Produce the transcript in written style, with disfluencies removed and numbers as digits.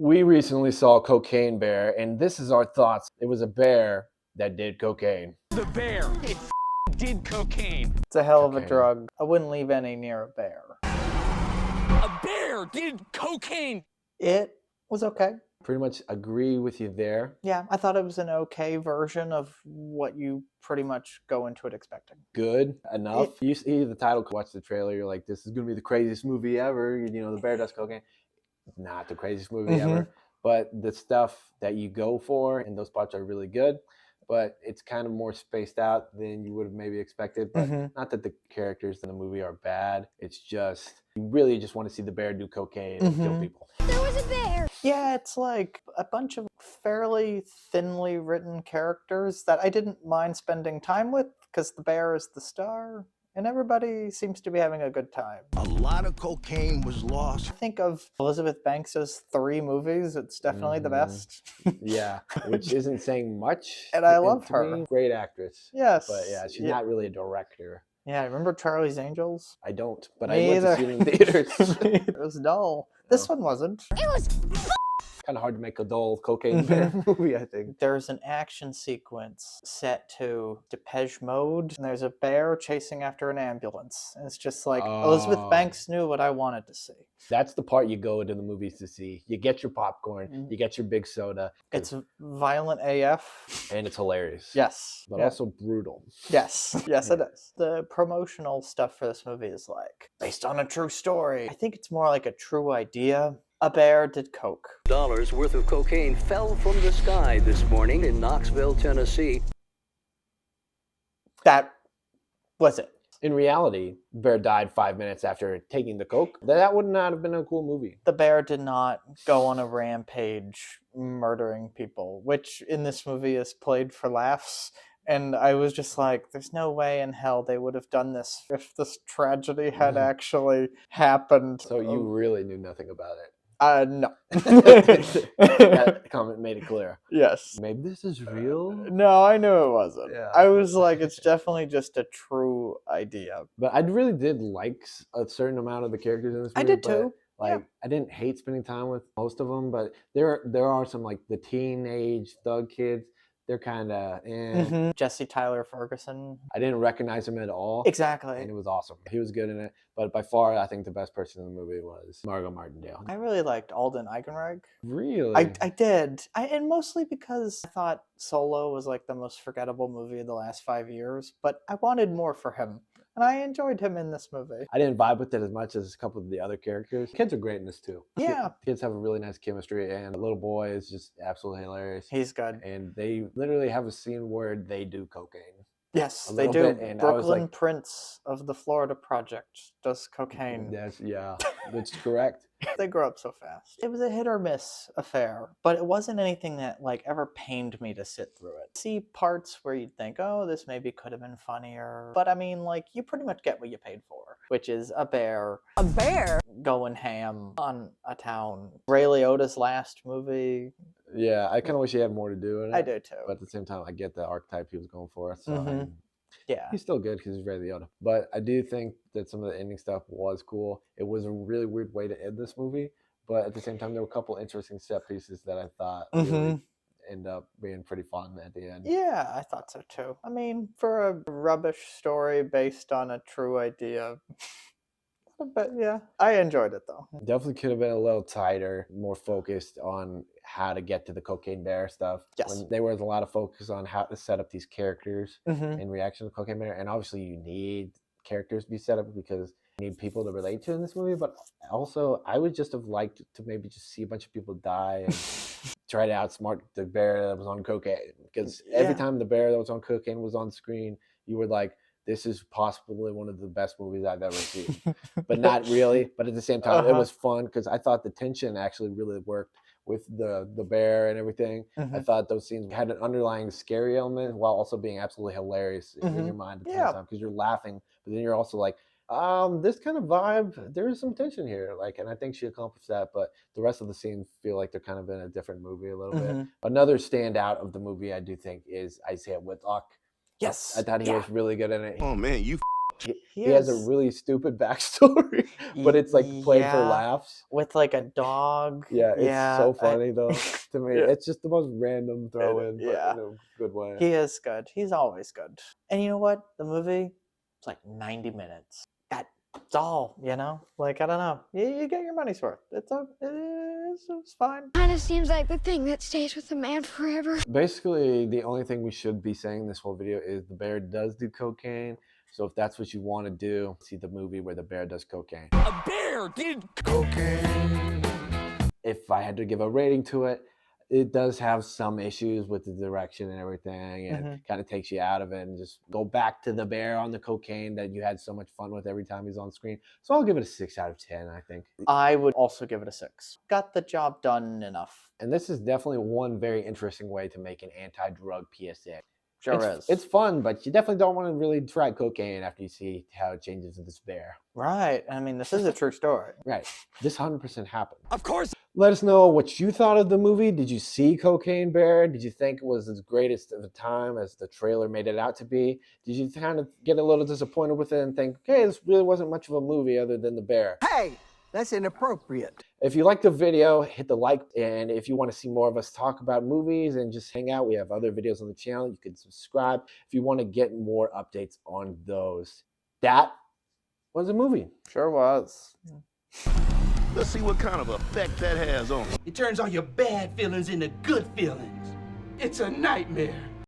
We recently saw Cocaine Bear, and this is our thoughts. It was a bear that did cocaine. The bear, it did cocaine. It's a hell of a Cocaine. drug. I wouldn't leave any near a bear. A bear did cocaine. It was okay. Pretty much agree with you there. Yeah, I thought it was an okay version of what you pretty much go into it expecting. Good enough. You see the title, watch the trailer, you're like, this is going to be the craziest movie ever. You know, the bear does cocaine. Not the craziest movie ever. But the stuff that you go for, and those parts are really good. But it's kind of more spaced out than you would have maybe expected. But not that the characters in the movie are bad. It's just, you really just want to see the bear do cocaine and kill people. There was a bear. Yeah, it's like a bunch of fairly thinly written characters that I didn't mind spending time with because the bear is the star. And everybody seems to be having a good time. A lot of cocaine was lost. Think of Elizabeth Banks's 3 movies. It's definitely the best. Yeah, which isn't saying much. And I love to her. me, great actress. Yes. But yeah, she's not really a director. Yeah, remember Charlie's Angels? I don't, but Me I went to see it in theaters. It was dull. This one wasn't. It was Kind of hard to make a dull cocaine bear movie, I think. There's an action sequence set to Depeche Mode, and there's a bear chasing after an ambulance. And it's just like, Elizabeth Banks knew what I wanted to see. That's the part you go to the movies to see. You get your popcorn, you get your big soda. It's violent AF. And it's hilarious. Yes. But also brutal. Yes. Yes, it is. The promotional stuff for this movie is like, based on a true story. I think it's more like a true idea. A bear did coke. Dollars worth of cocaine fell from the sky this morning in Knoxville, Tennessee. That was it. In reality, Bear died 5 minutes after taking the coke. That would not have been a cool movie. The bear did not go on a rampage murdering people, which in this movie is played for laughs. And I was just like, there's no way in hell they would have done this if this tragedy had actually happened. So you really knew nothing about it. No. That comment made it clear. Yes. Maybe this is real? No, I knew it wasn't. Yeah. I was like, it's definitely just a true idea. But I really did like a certain amount of the characters in this movie. I did too. Like, I didn't hate spending time with most of them, but there are some, like, the teenage thug kids. They're kind of Jesse Tyler Ferguson. I didn't recognize him at all. Exactly. And it was awesome. He was good in it. But by far, I think the best person in the movie was Margot Martindale. I really liked Alden Ehrenreich. Really? I did. And mostly because I thought Solo was like the most forgettable movie of the last 5 years, but I wanted more for him. And I enjoyed him in this movie. I didn't vibe with it as much as a couple of the other characters. Kids are great in this too. Yeah. Kids have a really nice chemistry, and the little boy is just absolutely hilarious. He's good. And they literally have a scene where they do cocaine. Yes, A they little do. bit, and I was Brooklyn like- Prince of the Florida Project does cocaine. Yeah, that's correct. They grow up so fast. It was a hit or miss affair, but it wasn't anything that like ever pained me to sit through it. See parts where you'd think, oh, this maybe could have been funnier. But I mean, like, you pretty much get what you paid for, which is a bear. a bear. Going ham on a town. Ray Liotta's last movie. Yeah, I kind of wish he had more to do in it. I do too. But at the same time, I get the archetype he was going for. So Yeah. he's still good because he's Ray Liotta. But I do think that some of the ending stuff was cool. It was a really weird way to end this movie. But at the same time, there were a couple interesting set pieces that I thought really end up being pretty fun at the end. Yeah, I thought so too. I mean, for a rubbish story based on a true idea. But yeah, I enjoyed it though. Definitely could have been a little tighter, more focused on how to get to the cocaine bear stuff. Yes. When there was a lot of focus on how to set up these characters in reaction to cocaine bear. And obviously you need characters to be set up because you need people to relate to in this movie. But also I would just have liked to maybe just see a bunch of people die and try to outsmart the bear that was on cocaine. Because every time the bear that was on cocaine was on screen, you were like, this is possibly one of the best movies I've ever seen. But not really. But at the same time, it was fun because I thought the tension actually really worked with the bear and everything. I thought those scenes had an underlying scary element while also being absolutely hilarious in your mind at the same time because you're laughing, but then you're also like, this kind of vibe, there is some tension here. Like, and I think she accomplished that, but the rest of the scenes feel like they're kind of in a different movie a little bit. Another standout of the movie, I do think, is Isaiah Whitlock. Yes. I thought he was really good in it. Oh man, you He has a really stupid backstory, but it's like played for Yeah, laughs. with like a dog. Yeah, it's Yeah, so funny though. To me, yeah, it's just the most random throw in, but yeah. in a good way. He is good. He's always good. And you know what? The movie, it's like 90 minutes. That's all, you know? Like, I don't know. You get your money's worth. It's fine. Kinda seems like the thing that stays with a man forever. Basically, the only thing we should be saying in this whole video is the bear does do cocaine. So if that's what you want to do, see the movie where the bear does cocaine. A bear did Cocaine. If I had to give a rating to it, it does have some issues with the direction and everything, and kind of takes you out of it and just go back to the bear on the cocaine that you had so much fun with every time he's on screen. So I'll give it a 6 out of 10, I think. I would also give it a 6. Got the job done enough. And this is definitely one very interesting way to make an anti-drug PSA. Sure it's, is. It's fun, but you definitely don't want to really try cocaine after you see how it changes to this bear. Right. I mean, this is a true story. Right. This 100% happened. Of course. Let us know what you thought of the movie. Did you see Cocaine Bear? Did you think it was as greatest of the time as the trailer made it out to be? Did you kind of get a little disappointed with it and think, okay, this really wasn't much of a movie other than the bear? Hey, that's inappropriate. If you liked the video, hit the like. And if you want to see more of us talk about movies and just hang out, we have other videos on the channel. You can subscribe if you want to get more updates on those. That was a movie. Sure was. Let's see what kind of effect that has on them. It turns all your bad feelings into good feelings. It's a nightmare.